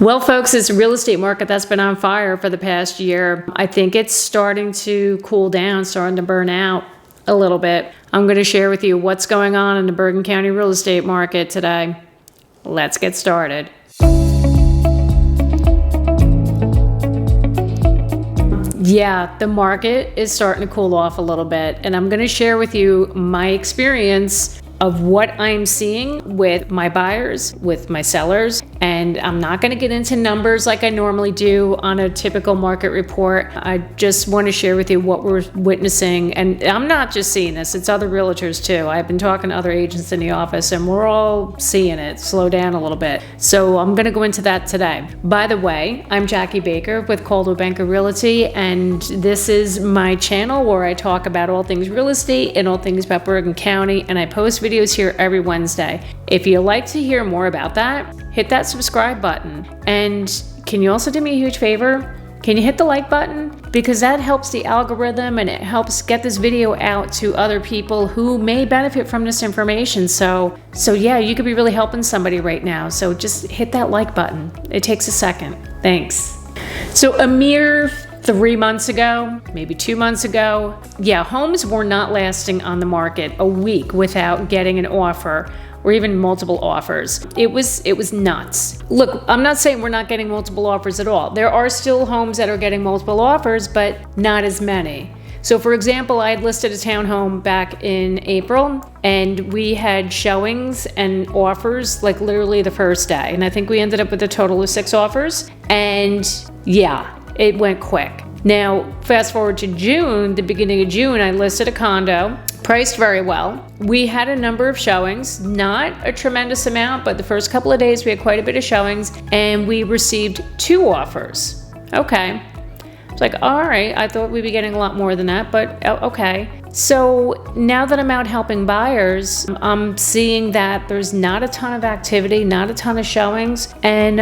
Well, folks, it's a real estate market that's been on fire for the past year. I think it's starting to cool down, starting to burn out a little bit. I'm going to share with you what's going on in the Bergen County real estate market today. Let's get started. Yeah, the market is starting to cool off a little bit, and I'm going to share with you my experience of what I'm seeing with my buyers, with my sellers, and I'm not going to get into numbers like I normally do on a typical market report. I just want to share with you what we're witnessing, and I'm not just seeing this, it's other realtors too. I've been talking to other agents in the office, and we're all seeing it slow down a little bit. So I'm going to go into that today. By the way, I'm Jackie Baker with Coldwell Banker Realty, and this is my channel where I talk about all things real estate and all things about Bergen County, and I post videos here every Wednesday. If you'd like to hear more about that, hit that subscribe button. And can you also do me a huge favor? Can you hit the like button? Because that helps the algorithm and it helps get this video out to other people who may benefit from this information. So yeah, you could be really helping somebody right now. So just hit that like button. It takes a second. Thanks. So a mere 3 months ago, maybe 2 months ago, yeah, homes were not lasting on the market a week without getting an offer or even multiple offers. It was nuts. Look, I'm not saying we're not getting multiple offers at all. There are still homes that are getting multiple offers, but not as many. So for example, I had listed a townhome back in April, and we had showings and offers like literally the first day. And I think we ended up with a total of 6 offers. And yeah, it went quick. Now, fast forward to June, the beginning of June, I listed a condo, priced very well. We had a number of showings, not a tremendous amount, but the first couple of days we had quite a bit of showings, and we received 2 offers. Okay. It's like, all right, I thought we'd be getting a lot more than that, but okay. So now that I'm out helping buyers, I'm seeing that there's not a ton of activity, not a ton of showings, and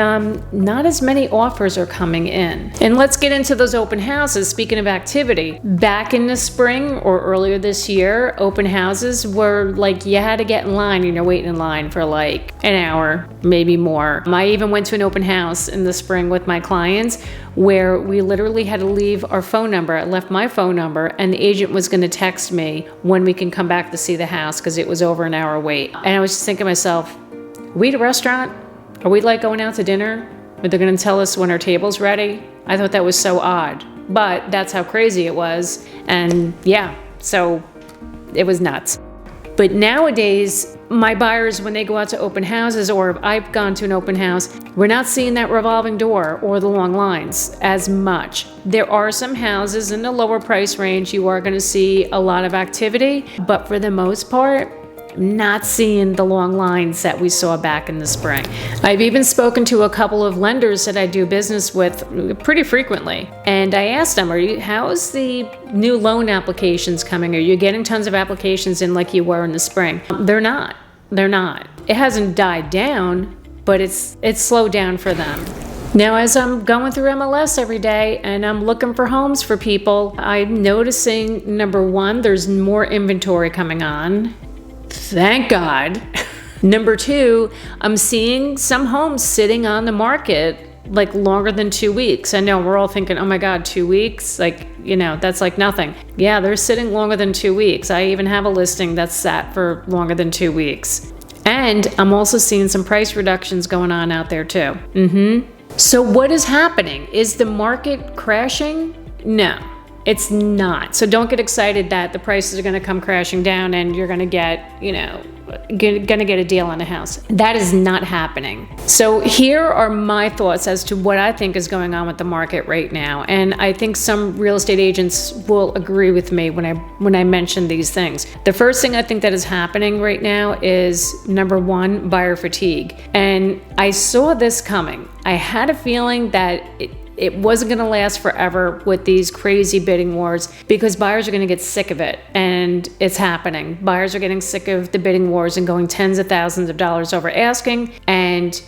not as many offers are coming in. And let's get into those open houses. Speaking of activity, back in the spring or earlier this year, open houses were like, you had to get in line, waiting in line for like an hour, maybe more. I even went to an open house in the spring with my clients where we literally had to leave our phone number. I left my phone number, and the agent was going to text me when we can come back to see the house because it was over an hour wait. And I was just thinking to myself, are we at a restaurant? Are we like going out to dinner? Are they going to tell us when our table's ready? I thought that was so odd, but that's how crazy it was. And yeah, so it was nuts. But nowadays, my buyers, when they go out to open houses, or I've gone to an open house, we're not seeing that revolving door or the long lines as much. There are some houses in the lower price range, you are going to see a lot of activity, but for the most part, not seeing the long lines that we saw back in the spring. I've even spoken to a couple of lenders that I do business with pretty frequently, and I asked them, how's the new loan applications coming? Are you getting tons of applications in like you were in the spring? They're not. It hasn't died down, but it's slowed down for them. Now, as I'm going through MLS every day and I'm looking for homes for people, I'm noticing, number one, there's more inventory coming on. Thank God. Number 2, I'm seeing some homes sitting on the market like longer than 2 weeks. I know we're all thinking, oh my God, 2 weeks? Like, that's like nothing. Yeah, they're sitting longer than 2 weeks. I even have a listing that's sat for longer than 2 weeks. And I'm also seeing some price reductions going on out there too. So what is happening? Is the market crashing? No. It's not. So don't get excited that the prices are going to come crashing down and you're going to get, going to get a deal on a house. That is not happening. So here are my thoughts as to what I think is going on with the market right now. And I think some real estate agents will agree with me when I mention these things. The first thing I think that is happening right now is, number 1, buyer fatigue. And I saw this coming. I had a feeling that it wasn't going to last forever with these crazy bidding wars because buyers are going to get sick of it, and it's happening. Buyers are getting sick of the bidding wars and going tens of thousands of dollars over asking, and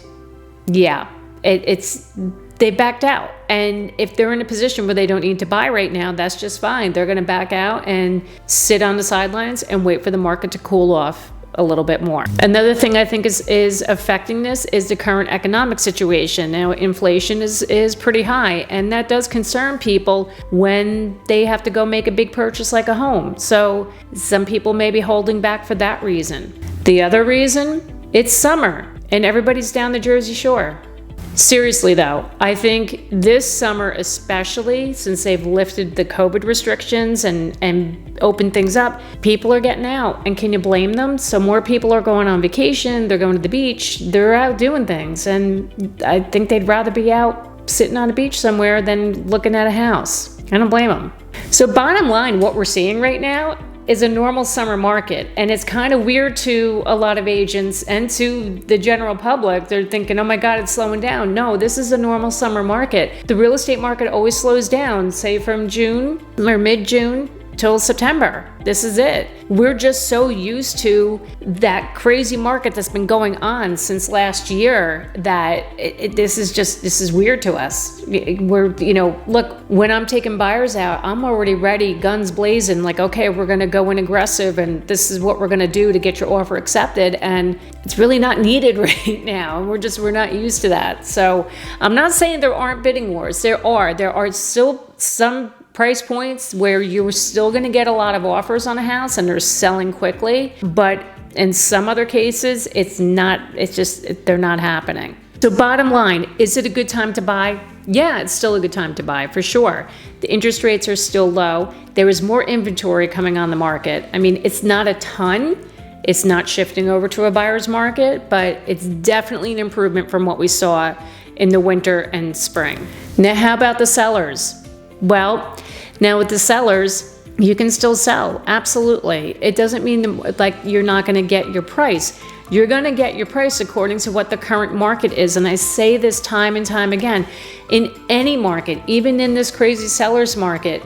yeah, they backed out. And if they're in a position where they don't need to buy right now, that's just fine. They're going to back out and sit on the sidelines and wait for the market to cool off a little bit more. Another thing I think is affecting this is the current economic situation. Now, inflation is pretty high, and that does concern people when they have to go make a big purchase like a home. So some people may be holding back for that reason. The other reason, it's summer and everybody's down the Jersey Shore. Seriously though, I think this summer especially, since they've lifted the COVID restrictions and opened things up, people are getting out. And can you blame them? So more people are going on vacation, they're going to the beach, they're out doing things. And I think they'd rather be out sitting on a beach somewhere than looking at a house. I don't blame them. So bottom line, what we're seeing right now is a normal summer market. And it's kind of weird to a lot of agents and to the general public. They're thinking, oh my God, it's slowing down. No, this is a normal summer market. The real estate market always slows down, say from June or mid-June till September. This is it. We're just so used to that crazy market that's been going on since last year that this is weird to us. We're, look, when I'm taking buyers out, I'm already ready, guns blazing, like, okay, we're going to go in aggressive and this is what we're going to do to get your offer accepted. And it's really not needed right now. We're not used to that. So I'm not saying there aren't bidding wars. There are still some price points where you're still going to get a lot of offers on a house and they're selling quickly, but in some other cases they're not happening. So bottom line, is it a good time to buy? Yeah, it's still a good time to buy for sure. The interest rates are still low. There is more inventory coming on the market. I mean, it's not a ton. It's not shifting over to a buyer's market, but it's definitely an improvement from what we saw in the winter and spring. Now, how about the sellers? Well, now with the sellers, you can still sell. Absolutely. It doesn't mean like you're not going to get your price. You're going to get your price according to what the current market is. And I say this time and time again, in any market, even in this crazy seller's market,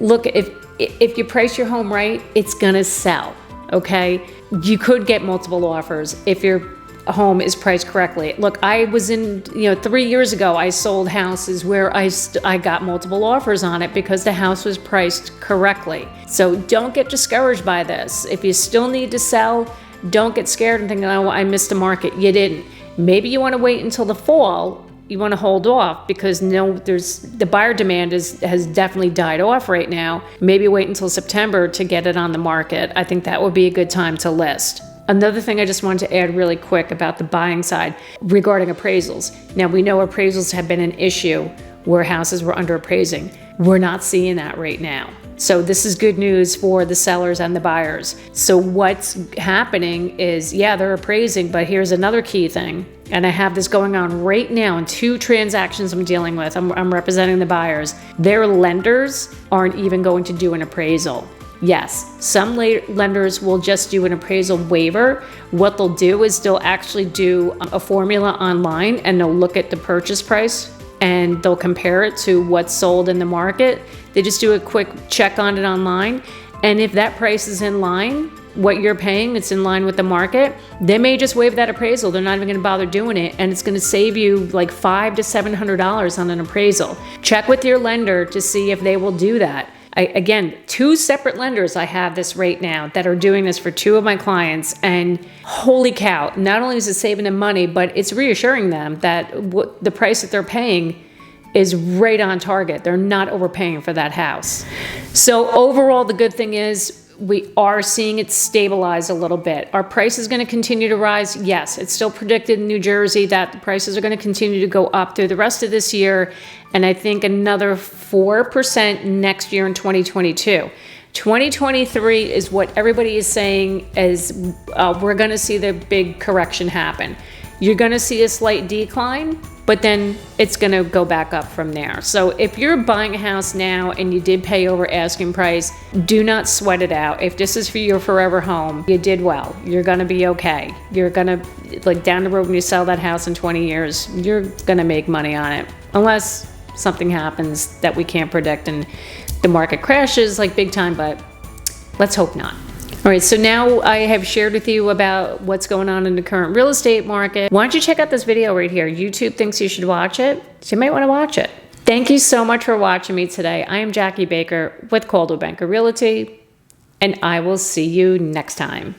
look, if you price your home right, it's going to sell. Okay. You could get multiple offers if your home is priced correctly. Look, I was in, 3 years ago, I sold houses where I got multiple offers on it because the house was priced correctly. So don't get discouraged by this. If you still need to sell, don't get scared and think, oh, I missed the market. You didn't. Maybe you want to wait until the fall. You want to hold off because the buyer demand has definitely died off right now. Maybe wait until September to get it on the market. I think that would be a good time to list. Another thing I just wanted to add really quick about the buying side regarding appraisals. Now, we know appraisals have been an issue where houses were under appraising. We're not seeing that right now. So this is good news for the sellers and the buyers. So what's happening is, they're appraising, but here's another key thing. And I have this going on right now in 2 transactions I'm dealing with. I'm representing the buyers. Their lenders aren't even going to do an appraisal. Yes, some lenders will just do an appraisal waiver. What they'll do is they'll actually do a formula online and they'll look at the purchase price and they'll compare it to what's sold in the market. They just do a quick check on it online. And if that price is in line, what you're paying, it's in line with the market, they may just waive that appraisal. They're not even going to bother doing it. And it's going to save you like $500 to $700 on an appraisal. Check with your lender to see if they will do that. Again, 2 separate lenders I have this right now that are doing this for 2 of my clients, and holy cow, not only is it saving them money, but it's reassuring them that the price that they're paying is right on target. They're not overpaying for that house. So overall, the good thing is we are seeing it stabilize a little bit. Our price is going to continue to rise. Yes, it's still predicted in New Jersey that the prices are going to continue to go up through the rest of this year, and I think another 4% next year in 2022. 2023 is what everybody is saying is we're going to see the big correction happen. You're going to see a slight decline, but then it's going to go back up from there. So if you're buying a house now and you did pay over asking price, do not sweat it out. If this is for your forever home, you did well. You're going to be okay. You're going to, like down the road when you sell that house in 20 years, you're going to make money on it. Unless something happens that we can't predict and the market crashes like big time, but let's hope not. All right, so now I have shared with you about what's going on in the current real estate market. Why don't you check out this video right here? YouTube thinks you should watch it, so you might want to watch it. Thank you so much for watching me today. I am Jackie Baker with Coldwell Banker Realty, and I will see you next time.